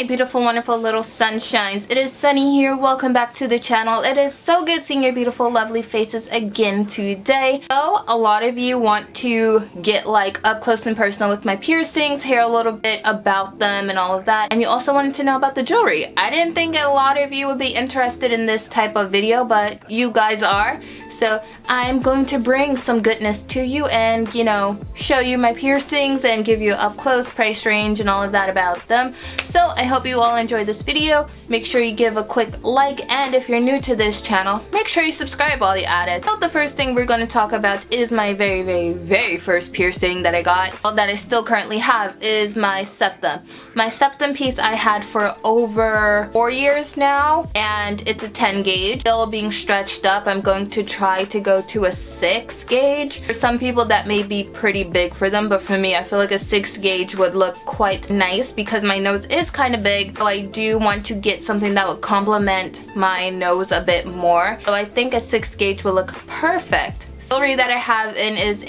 my beautiful, wonderful little sunshines. It is Sunny here. Welcome back to the channel. It is so good seeing your beautiful, lovely faces again today. So, a lot of you want to get like up close and personal with my piercings, hear a little bit about them and all of that. And you also wanted to know about the jewelry. I didn't think a lot of you would be interested in this type of video, but you guys are. So, I'm going to bring some goodness to you and, you know, show you my piercings and give you up close, price range, and all of that about them. So, I hope you all enjoyed this video. Make sure you give a quick like, and if you're new to this channel, make sure you subscribe while you're at it. So the first thing we're going to talk about is my very first piercing that I got, that I still currently have, is my septum. My septum piece I had for over 4 years now, and it's a 10 gauge. Still being stretched up. I'm going to try to go to a 6 gauge. For some people that may be pretty big for them, but for me I feel like a 6 gauge would look quite nice because my nose is kind of big, so I do want to get something that would complement my nose a bit more. So I think a 6 gauge will look perfect. Jewelry that I have in is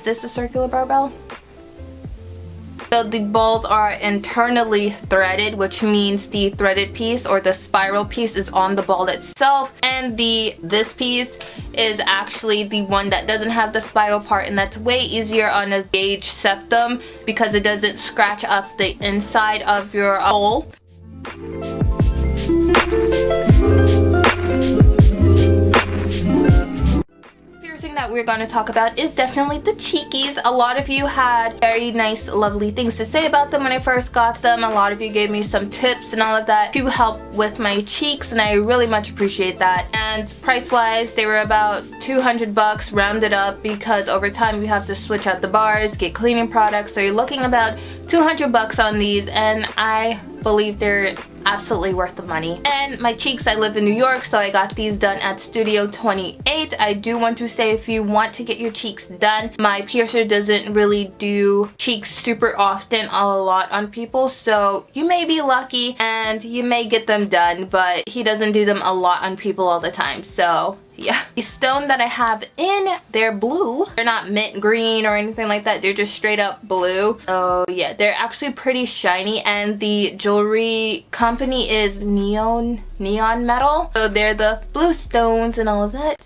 this a circular barbell? So the balls are internally threaded, which means the threaded piece or the spiral piece is on the ball itself, and this piece is actually the one that doesn't have the spiral part, and that's way easier on a gauge septum because it doesn't scratch up the inside of your bowl. That we're going to talk about is definitely the cheekies. A lot of you had very nice, lovely things to say about them when I first got them. A lot of you gave me some tips and all of that to help with my cheeks, and I really much appreciate that. And price-wise, they were about 200 bucks rounded up because over time you have to switch out the bars, get cleaning products, so you're looking about 200 bucks on these, and I believe they're absolutely worth the money. And my cheeks, I live in New York, so I got these done at Studio 28. I do want to say, if you want to get your cheeks done, my piercer doesn't really do cheeks super often, a lot on people, so you may be lucky and you may get them done, but he doesn't do them a lot on people all the time. So yeah. The stone that I have in, they're blue. They're not mint green or anything like that. They're just straight up blue. So yeah, they're actually pretty shiny, and the jewelry company is Neon Metal. So they're the blue stones and all of that.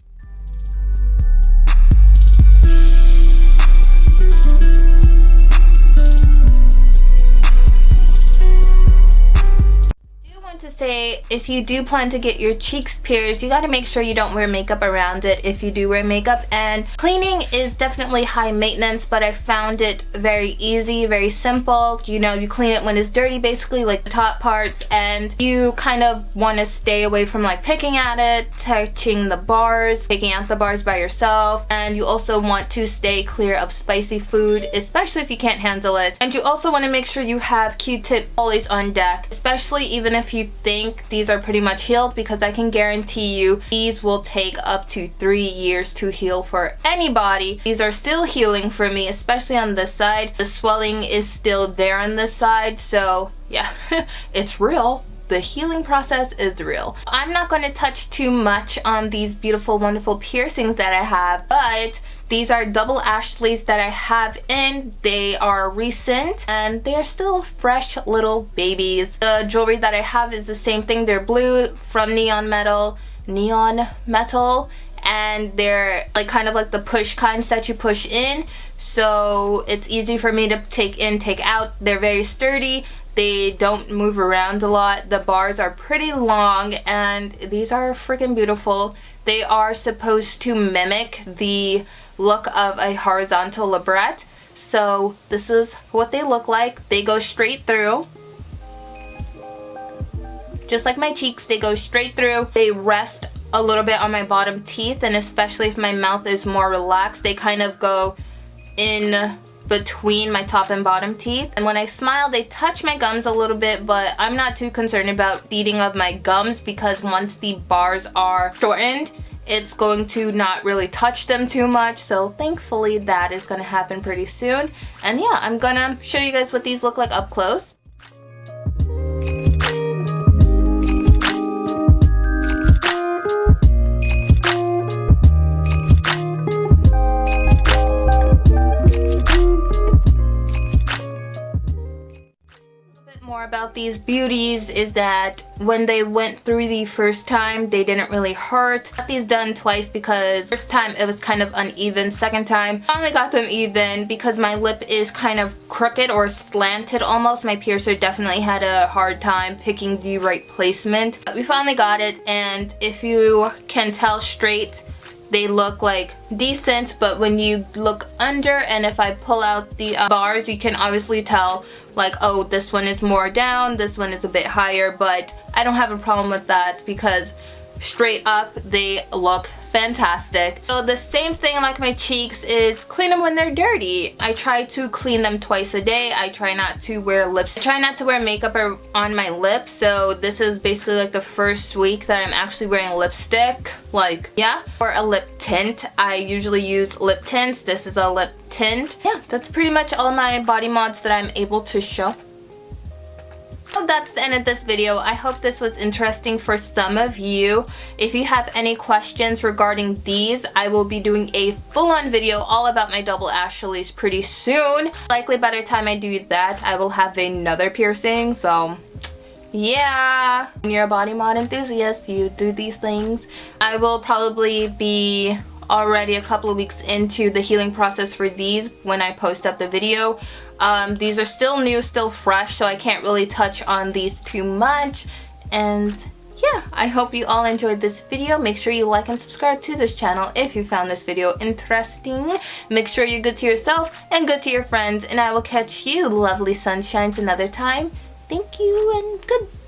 To say, if you do plan to get your cheeks pierced, you got to make sure you don't wear makeup around it if you do wear makeup. And cleaning is definitely high maintenance, but I found it very easy, very simple. You know, you clean it when it's dirty, basically, like the top parts, and you kind of want to stay away from like picking at it, touching the bars, taking out the bars by yourself. And you also want to stay clear of spicy food, especially if you can't handle it. And you also want to make sure you have Q-tip always on deck, especially even if you think these are pretty much healed, because I can guarantee you these will take up to 3 years to heal for anybody. These are still healing for me, especially on this side. The swelling is still there on this side, so yeah, it's real. The healing process is real. I'm not going to touch too much on these beautiful, wonderful piercings that I have, but these are double Ashleys that I have in. They are recent and they're still fresh little babies. The jewelry that I have is the same thing. They're blue from Neon Metal, and they're like kind of like the push kinds that you push in. So it's easy for me to take in, take out. They're very sturdy. They don't move around a lot. The bars are pretty long, and these are freaking beautiful. They are supposed to mimic the look of a horizontal labret. So this is what they look like. They go straight through. Just like my cheeks, they go straight through. They rest a little bit on my bottom teeth, and especially if my mouth is more relaxed, they kind of go in between my top and bottom teeth. And when I smile, they touch my gums a little bit, but I'm not too concerned about eating of my gums because once the bars are shortened, it's going to not really touch them too much. So thankfully that is going to happen pretty soon. And yeah, I'm gonna show you guys what these look like up close. these beauties is that when they went through the first time, they didn't really hurt. I got these done twice because first time it was kind of uneven. Second time, finally got them even because my lip is kind of crooked or slanted almost. My piercer definitely had a hard time picking the right placement. But we finally got it, and if you can tell straight, they look like decent, but when you look under and if I pull out the bars, you can obviously tell like, oh, this one is more down, this one is a bit higher, but I don't have a problem with that because straight up they look fantastic. So the same thing like my cheeks is clean them when they're dirty. I try to clean them twice a day. I try not to wear lips. I try not to wear makeup on my lips, so this is basically like the first week that I'm actually wearing lipstick. Like, yeah. Or a lip tint. I usually use lip tints. This is a lip tint. Yeah, that's pretty much all my body mods that I'm able to show. So that's the end of this video. I hope this was interesting for some of you. If you have any questions regarding these, I will be doing a full-on video all about my double Ashleys pretty soon. Likely by the time I do that, I will have another piercing, so yeah. When you're a body mod enthusiast, you do these things. I will probably be already a couple of weeks into the healing process for these when I post up the video. These are still new, still fresh, so I can't really touch on these too much. And yeah, I hope you all enjoyed this video. Make sure you like and subscribe to this channel if you found this video interesting. Make sure you're good to yourself and good to your friends, and I will catch you lovely sunshines another time. Thank you and goodbye.